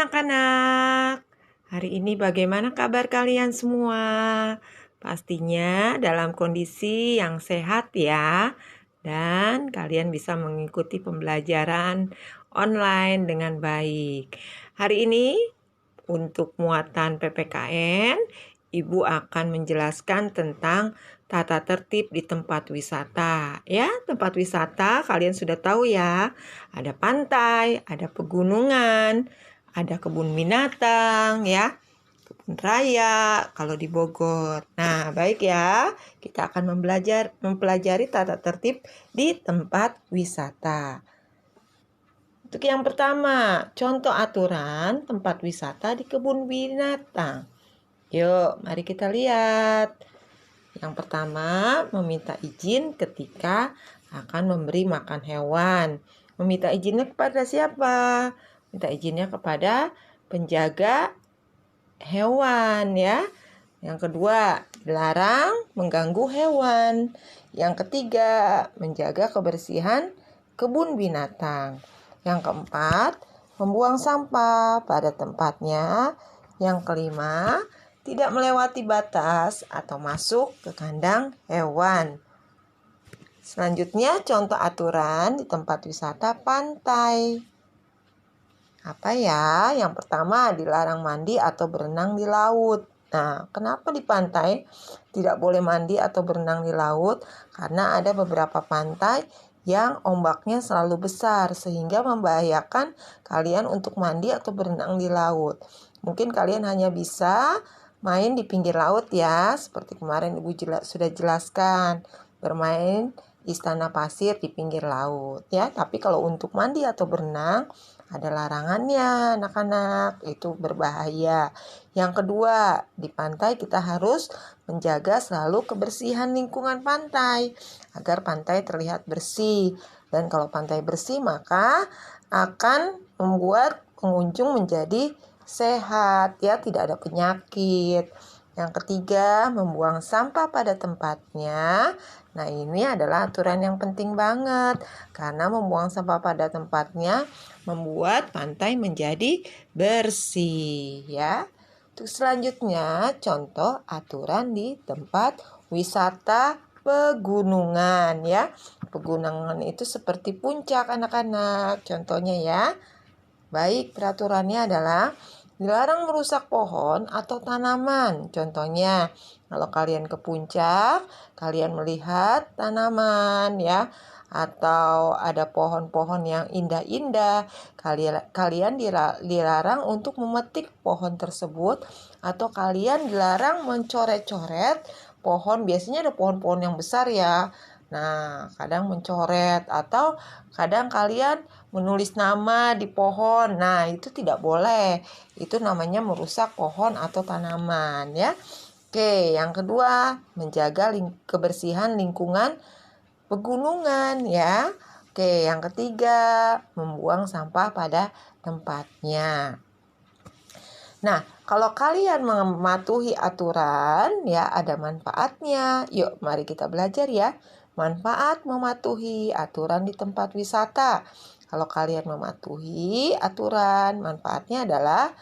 anak-anak. Hari ini bagaimana kabar kalian semua? Pastinya dalam kondisi yang sehat ya. Dan kalian bisa mengikuti pembelajaran online dengan baik. Hari ini untuk muatan PPKN, Ibu akan menjelaskan tentang tata tertib di tempat wisata. Ya, tempat wisata kalian sudah tahu ya. Ada pantai, ada pegunungan, ada kebun binatang ya. Kebun raya kalau di Bogor. Nah, baik ya. Kita akan mempelajari tata tertib di tempat wisata. Untuk yang pertama, contoh aturan tempat wisata di kebun binatang. Yuk, mari kita lihat. Yang pertama, meminta izin ketika akan memberi makan hewan. Meminta izinnya kepada siapa? Minta izinnya kepada penjaga hewan ya. Yang kedua, dilarang mengganggu hewan. Yang ketiga, menjaga kebersihan kebun binatang. Yang keempat, membuang sampah pada tempatnya. Yang kelima, tidak melewati batas atau masuk ke kandang hewan. Selanjutnya, contoh aturan di tempat wisata pantai. Apa ya? Yang pertama, dilarang mandi atau berenang di laut. Nah, kenapa di pantai tidak boleh mandi atau berenang di laut? Karena ada beberapa pantai yang ombaknya selalu besar sehingga membahayakan kalian untuk mandi atau berenang di laut. Mungkin kalian hanya bisa main di pinggir laut ya, seperti kemarin Ibu sudah jelaskan, bermain istana pasir di pinggir laut ya. Tapi kalau untuk mandi atau berenang ada larangannya anak-anak, itu berbahaya. Yang kedua, di pantai kita harus menjaga selalu kebersihan lingkungan pantai agar pantai terlihat bersih. Dan kalau pantai bersih maka akan membuat pengunjung menjadi sehat ya, tidak ada penyakit. Yang ketiga, membuang sampah pada tempatnya. Nah, ini adalah aturan yang penting banget karena membuang sampah pada tempatnya membuat pantai menjadi bersih ya. Untuk selanjutnya, contoh aturan di tempat wisata pegunungan ya. Pegunungan itu seperti puncak anak-anak. Contohnya ya. Baik, peraturannya adalah dilarang merusak pohon atau tanaman. Contohnya, kalau kalian ke puncak, kalian melihat tanaman ya, atau ada pohon-pohon yang indah-indah, kalian dilarang untuk memetik pohon tersebut, atau kalian dilarang mencoret-coret pohon. Biasanya ada pohon-pohon yang besar ya. Nah, kadang mencoret atau kadang kalian menulis nama di pohon. Nah, itu tidak boleh. Itu namanya merusak pohon atau tanaman ya. Oke, yang kedua, menjaga kebersihan lingkungan pegunungan ya. Oke, yang ketiga, membuang sampah pada tempatnya. Nah, kalau kalian mematuhi aturan ya ada manfaatnya. Yuk, mari kita belajar ya. Manfaat mematuhi aturan di tempat wisata. Kalau kalian mematuhi aturan, manfaatnya adalah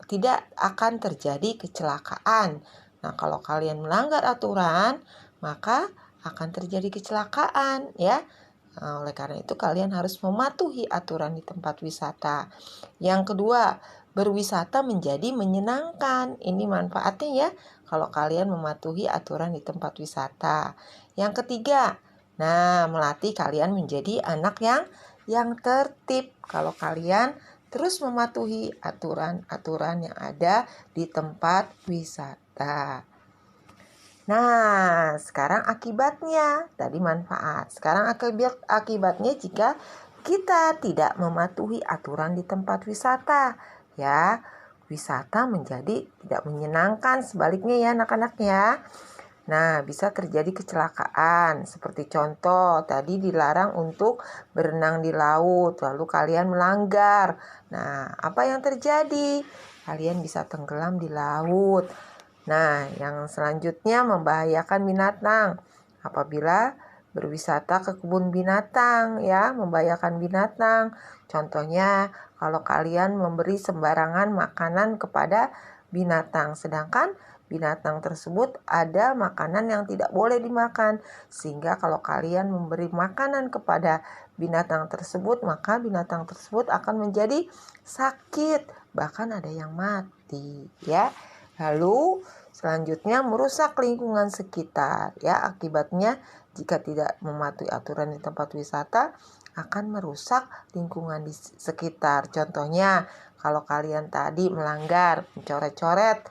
tidak akan terjadi kecelakaan. Nah, kalau kalian melanggar aturan, maka akan terjadi kecelakaan ya. Nah, oleh karena itu kalian harus mematuhi aturan di tempat wisata. Yang kedua, berwisata menjadi menyenangkan. Ini manfaatnya ya kalau kalian mematuhi aturan di tempat wisata. Yang ketiga, melatih kalian menjadi anak yang tertib kalau kalian terus mematuhi aturan-aturan yang ada di tempat wisata. Nah, sekarang akibatnya, tadi manfaat. Sekarang akibatnya jika kita tidak mematuhi aturan di tempat wisata, ya, wisata menjadi tidak menyenangkan. Sebaliknya ya anak-anak ya. Nah, bisa terjadi kecelakaan. Seperti contoh, tadi dilarang untuk berenang di laut, lalu kalian melanggar. Nah, apa yang terjadi? Kalian bisa tenggelam di laut. Nah, yang selanjutnya membahayakan binatang. Apabila berwisata ke kebun binatang ya, membahayakan binatang. Contohnya kalau kalian memberi sembarangan makanan kepada binatang, sedangkan binatang tersebut ada makanan yang tidak boleh dimakan. Sehingga kalau kalian memberi makanan kepada binatang tersebut, maka binatang tersebut akan menjadi sakit, bahkan ada yang mati ya. Lalu selanjutnya merusak lingkungan sekitar ya. Akibatnya jika tidak mematuhi aturan di tempat wisata akan merusak lingkungan di sekitar. Contohnya kalau kalian tadi melanggar, mencoret-coret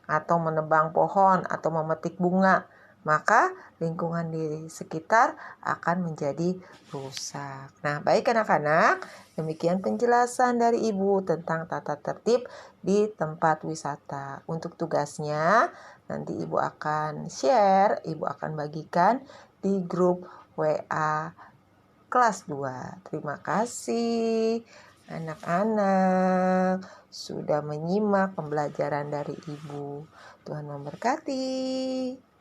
atau menebang pohon atau memetik bunga, maka lingkungan di sekitar akan menjadi rusak. Nah, baik anak-anak, demikian penjelasan dari Ibu tentang tata tertib di tempat wisata. Untuk tugasnya, nanti Ibu akan share, Ibu akan bagikan di grup WA kelas 2. Terima kasih anak-anak sudah menyimak pembelajaran dari Ibu. Tuhan memberkati.